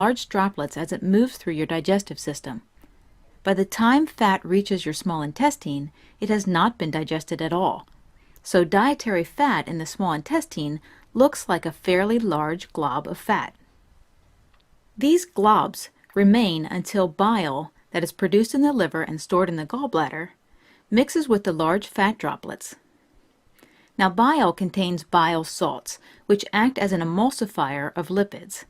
large droplets as it moves through your digestive system. By the time fat reaches your small intestine, it has not been digested at all. So dietary fat in the small intestine looks like a fairly large glob of fat. These globs remain until bile that is produced in the liver and stored in the gallbladder mixes with the large fat droplets. Now, bile contains bile salts, which act as an emulsifier of lipids.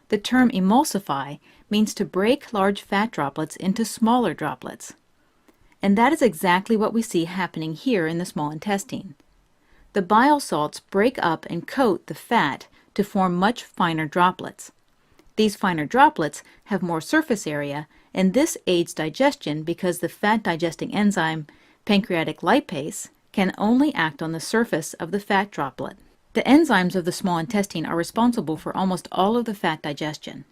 The term emulsify means to break large fat droplets into smaller droplets. And that is exactly what we see happening here in the small intestine. The bile salts break up and coat the fat to form much finer droplets. These finer droplets have more surface area, and this aids digestion because the fat-digesting enzyme pancreatic lipase can only act on the surface of the fat droplet. The enzymes of the small intestine are responsible for almost all of the fat digestion.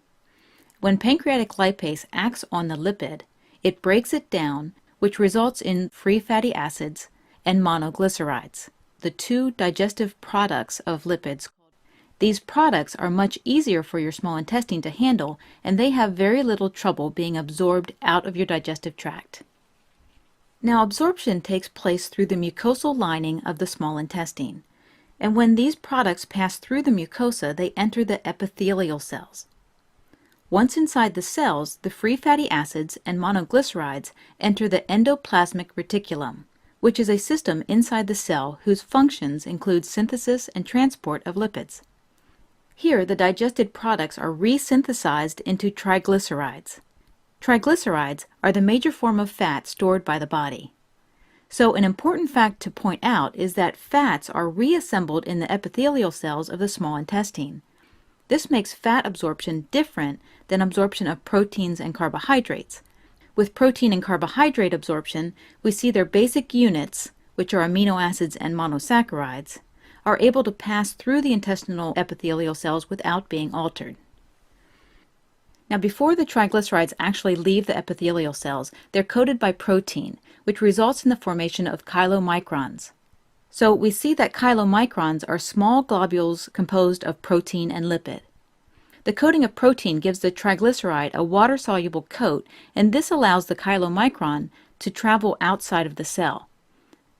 When pancreatic lipase acts on the lipid, it breaks it down, which results in free fatty acids and monoglycerides, the two digestive products of lipids. These products are much easier for your small intestine to handle, and they have very little trouble being absorbed out of your digestive tract. Now, absorption takes place through the mucosal lining of the small intestine, and when these products pass through the mucosa, they enter the epithelial cells. Once inside the cells, the free fatty acids and monoglycerides enter the endoplasmic reticulum, which is a system inside the cell whose functions include synthesis and transport of lipids. Here, the digested products are resynthesized into triglycerides. Triglycerides are the major form of fat stored by the body. So an important fact to point out is that fats are reassembled in the epithelial cells of the small intestine. This makes fat absorption different than absorption of proteins and carbohydrates. With protein and carbohydrate absorption, we see their basic units, which are amino acids and monosaccharides, are able to pass through the intestinal epithelial cells without being altered. Now, before the triglycerides actually leave the epithelial cells, they're coated by protein, which results in the formation of chylomicrons. So we see that chylomicrons are small globules composed of protein and lipid. The coating of protein gives the triglyceride a water-soluble coat, and this allows the chylomicron to travel outside of the cell.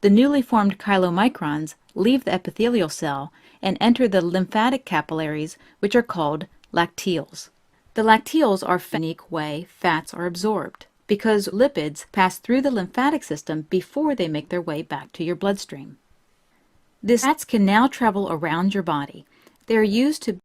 The newly formed chylomicrons leave the epithelial cell and enter the lymphatic capillaries, which are called lacteals. The lacteals are a unique way fats are absorbed, because lipids pass through the lymphatic system before they make their way back to your bloodstream. These fats can now travel around your body. They are used to